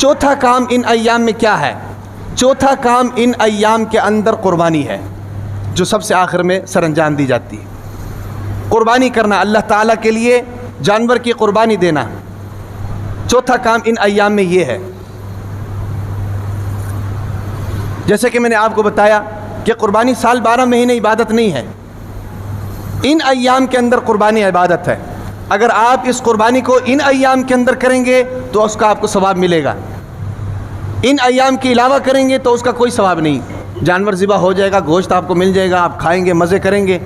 چوتھا کام ان ایام میں کیا ہے؟ چوتھا کام ان ایام کے اندر قربانی ہے، جو سب سے آخر میں سر انجام دی جاتی ہے۔ قربانی کرنا، اللہ تعالیٰ کے لیے جانور کی قربانی دینا، چوتھا کام ان ایام میں یہ ہے۔ جیسے کہ میں نے آپ کو بتایا کہ قربانی سال 12 مہینے عبادت نہیں ہے، ان ایام کے اندر قربانی عبادت ہے۔ اگر آپ اس قربانی کو ان ایام کے اندر کریں گے تو اس کا آپ کو ثواب ملے گا، ان ایام کے علاوہ کریں گے تو اس کا کوئی ثواب نہیں۔ جانور ذبح ہو جائے گا، گوشت آپ کو مل جائے گا، آپ کھائیں گے، مزے کریں گے،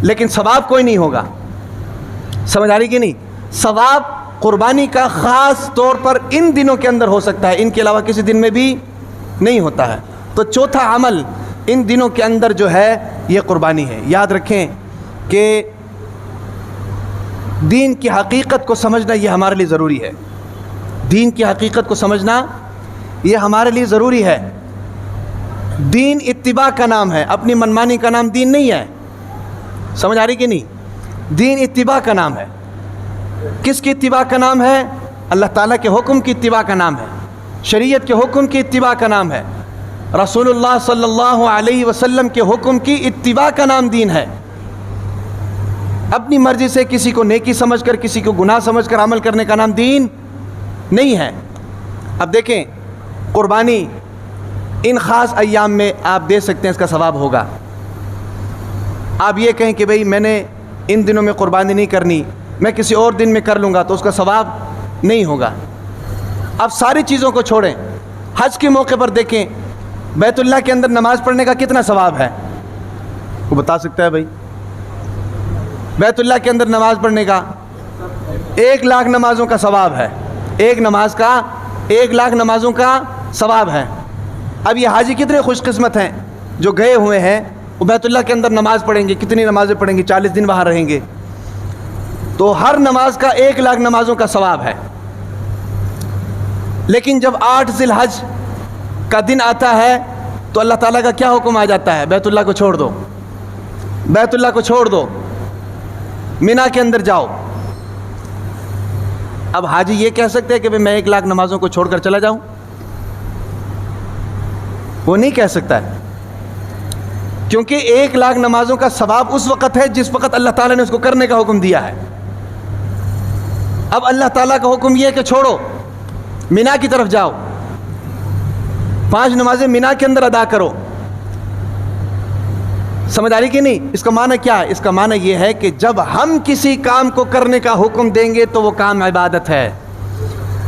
لیکن ثواب کوئی نہیں ہوگا۔ سمجھ آ رہی کہ نہیں؟ ثواب قربانی کا خاص طور پر ان دنوں کے اندر ہو سکتا ہے، ان کے علاوہ کسی دن میں بھی نہیں ہوتا ہے۔ تو چوتھا عمل ان دنوں کے اندر جو ہے یہ قربانی ہے۔ یاد رکھیں کہ دین کی حقیقت کو سمجھنا یہ ہمارے لیے ضروری ہے، دین کی حقیقت کو سمجھنا یہ ہمارے لیے ضروری ہے۔ دین اتباع کا نام ہے، اپنی منمانی کا نام دین نہیں ہے۔ سمجھ آ رہی کہ نہیں؟ دین اتباع کا نام ہے۔ کس کی اتباع کا نام ہے؟ اللہ تعالیٰ کے حکم کی اتباع کا نام ہے، شریعت کے حکم کی اتباع کا نام ہے، رسول اللہ صلی اللہ علیہ وسلم کے حکم کی اتباع کا نام دین ہے۔ اپنی مرضی سے کسی کو نیکی سمجھ کر، کسی کو گناہ سمجھ کر عمل کرنے کا نام دین نہیں ہے۔ اب دیکھیں، قربانی ان خاص ایام میں آپ دے سکتے ہیں، اس کا ثواب ہوگا۔ آپ یہ کہیں کہ بھئی میں نے ان دنوں میں قربانی نہیں کرنی، میں کسی اور دن میں کر لوں گا، تو اس کا ثواب نہیں ہوگا۔ اب ساری چیزوں کو چھوڑیں، حج کے موقع پر دیکھیں بیت اللہ کے اندر نماز پڑھنے کا کتنا ثواب ہے؟ وہ بتا سکتا ہے بھائی؟ بیت اللہ کے اندر نماز پڑھنے کا 1,00,000 نمازوں کا ثواب ہے، ایک نماز کا 1,00,000 نمازوں کا ثواب ہے۔ اب یہ حاجی کتنے خوش قسمت ہیں جو گئے ہوئے ہیں، وہ بیت اللہ کے اندر نماز پڑھیں گے، کتنی نمازیں پڑھیں گے؟ 40 دن وہاں رہیں گے، تو ہر نماز کا 1,00,000 نمازوں کا ثواب ہے۔ لیکن جب 8 ذی الحج کا دن آتا ہے تو اللہ تعالیٰ کا کیا حکم آ جاتا ہے؟ بیت اللہ کو چھوڑ دو، بیت اللہ کو چھوڑ دو، مینا کے اندر جاؤ۔ اب حاجی یہ کہہ سکتے ہیں کہ میں 1,00,000 نمازوں کو چھوڑ کر چلا جاؤں؟ وہ نہیں کہہ سکتا ہے، کیونکہ 1,00,000 نمازوں کا ثواب اس وقت ہے جس وقت اللہ تعالیٰ نے اس کو کرنے کا حکم دیا ہے۔ اب اللہ تعالیٰ کا حکم یہ ہے کہ چھوڑو، مینا کی طرف جاؤ، 5 نمازیں مینا کے اندر ادا کرو۔ سمجھ آ رہی کہ نہیں؟ اس کا معنی کیا ہے؟ اس کا معنی یہ ہے کہ جب ہم کسی کام کو کرنے کا حکم دیں گے تو وہ کام عبادت ہے،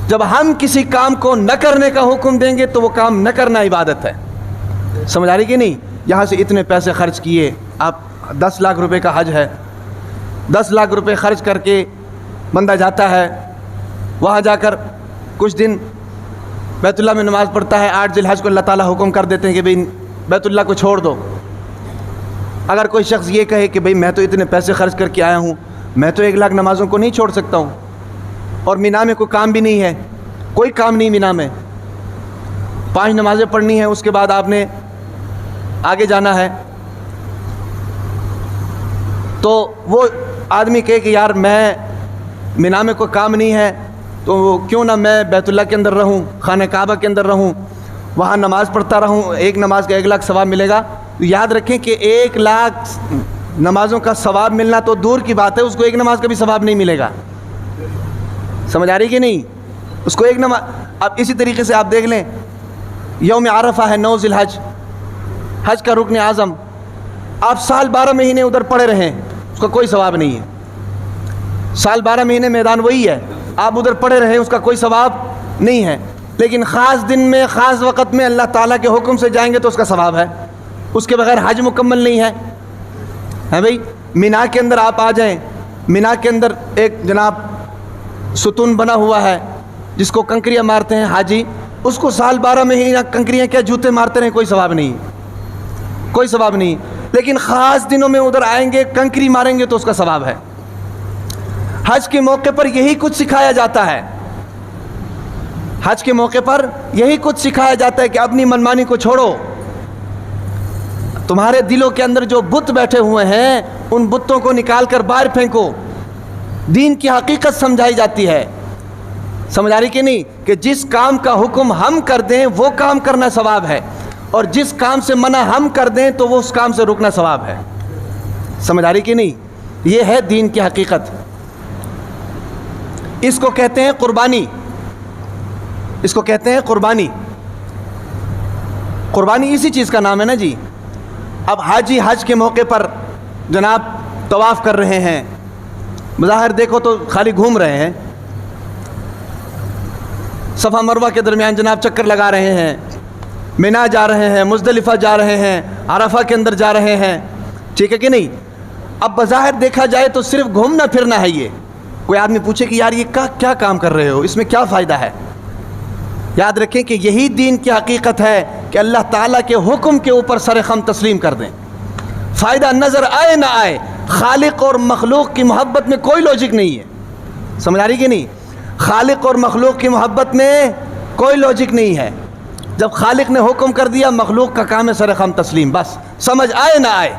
جب ہم کسی کام کو نہ کرنے کا حکم دیں گے تو وہ کام نہ کرنا عبادت ہے۔ سمجھ آ رہی کہ نہیں؟ یہاں سے اتنے پیسے خرچ کیے، آپ 10 لاکھ روپے کا حج ہے، 10 لاکھ روپے خرچ کر کے بندہ جاتا ہے، وہاں جا کر کچھ دن بیت اللہ میں نماز پڑھتا ہے، 8 ذی الحج کو اللہ تعالیٰ حکم کر دیتے ہیں کہ بھئی بیت اللہ کو چھوڑ دو۔ اگر کوئی شخص یہ کہے کہ بھئی میں تو اتنے پیسے خرچ کر کے آیا ہوں، میں تو 1,00,000 نمازوں کو نہیں چھوڑ سکتا ہوں، اور مینا میں کوئی کام بھی نہیں ہے، کوئی کام نہیں مینا میں، 5 نمازیں پڑھنی ہیں، اس کے بعد آپ نے آگے جانا ہے، تو وہ آدمی کہے کہ یار میں مینا میں کوئی کام نہیں ہے تو کیوں نہ میں بیت اللہ کے اندر رہوں، خانہ کعبہ کے اندر رہوں، وہاں نماز پڑھتا رہوں، ایک نماز کا 1,00,000 ثواب ملے گا۔ یاد رکھیں کہ 1,00,000 نمازوں کا ثواب ملنا تو دور کی بات ہے، اس کو ایک نماز کا بھی ثواب نہیں ملے گا۔ سمجھ آ رہی کہ نہیں؟ اس کو ایک نماز۔ اب اسی طریقے سے آپ دیکھ لیں، یوم عرفہ ہے 9 ذی الحج، حج کا رکن اعظم، آپ سال 12 مہینے ادھر پڑے رہیں، اس کا کوئی ثواب نہیں ہے۔ سال 12 مہینے میدان وہی ہے، آپ ادھر پڑے رہیں، اس کا کوئی ثواب نہیں ہے۔ لیکن خاص دن میں، خاص وقت میں اللہ تعالیٰ کے حکم سے جائیں گے تو اس کا ثواب ہے، اس کے بغیر حج مکمل نہیں ہے۔ بھائی مینا کے اندر آپ آ جائیں، مینا کے اندر ایک جناب ستون بنا ہوا ہے جس کو کنکریاں مارتے ہیں حاجی، اس کو سال 12 مہینہ کنکریاں کیا جوتے مارتے رہیں، کوئی ثواب نہیں، کوئی ثواب نہیں۔ لیکن خاص دنوں میں ادھر آئیں گے، کنکری ماریں گے تو اس کا ثواب ہے۔ حج کے موقع پر یہی کچھ سکھایا جاتا ہے، حج کے موقع پر یہی کچھ سکھایا جاتا ہے کہ اپنی منمانی کو چھوڑو، تمہارے دلوں کے اندر جو بت بیٹھے ہوئے ہیں ان بتوں کو نکال کر باہر پھینکو۔ دین کی حقیقت سمجھائی جاتی ہے، سمجھ آ رہی کہ نہیں؟ کہ جس کام کا حکم ہم کر دیں وہ کام کرنا ثواب ہے، اور جس کام سے منع ہم کر دیں تو وہ اس کام سے رکنا ثواب ہے۔ سمجھ آ رہی کہ نہیں؟ یہ ہے دین کی حقیقت۔ اس کو کہتے ہیں قربانی، اس کو کہتے ہیں قربانی۔ قربانی اسی چیز کا نام ہے نا جی۔ اب حاجی حج کے موقع پر جناب طواف کر رہے ہیں، بظاہر دیکھو تو خالی گھوم رہے ہیں، صفا مروہ کے درمیان جناب چکر لگا رہے ہیں، مینا جا رہے ہیں، مزدلفہ جا رہے ہیں، عرفہ کے اندر جا رہے ہیں، ٹھیک ہے کہ نہیں؟ اب بظاہر دیکھا جائے تو صرف گھومنا پھرنا ہے۔ یہ کوئی آدمی پوچھے کہ یار یہ کیا کام کر رہے ہو، اس میں کیا فائدہ ہے؟ یاد رکھیں کہ یہی دین کی حقیقت ہے کہ اللہ تعالیٰ کے حکم کے اوپر سر خم تسلیم کر دیں، فائدہ نظر آئے نہ آئے۔ خالق اور مخلوق کی محبت میں کوئی لاجک نہیں ہے، سمجھ آ رہی کہ نہیں؟ خالق اور مخلوق کی محبت میں کوئی لاجک نہیں ہے۔ جب خالق نے حکم کر دیا، مخلوق کا کام ہے سر خم تسلیم، بس سمجھ آئے نہ آئے۔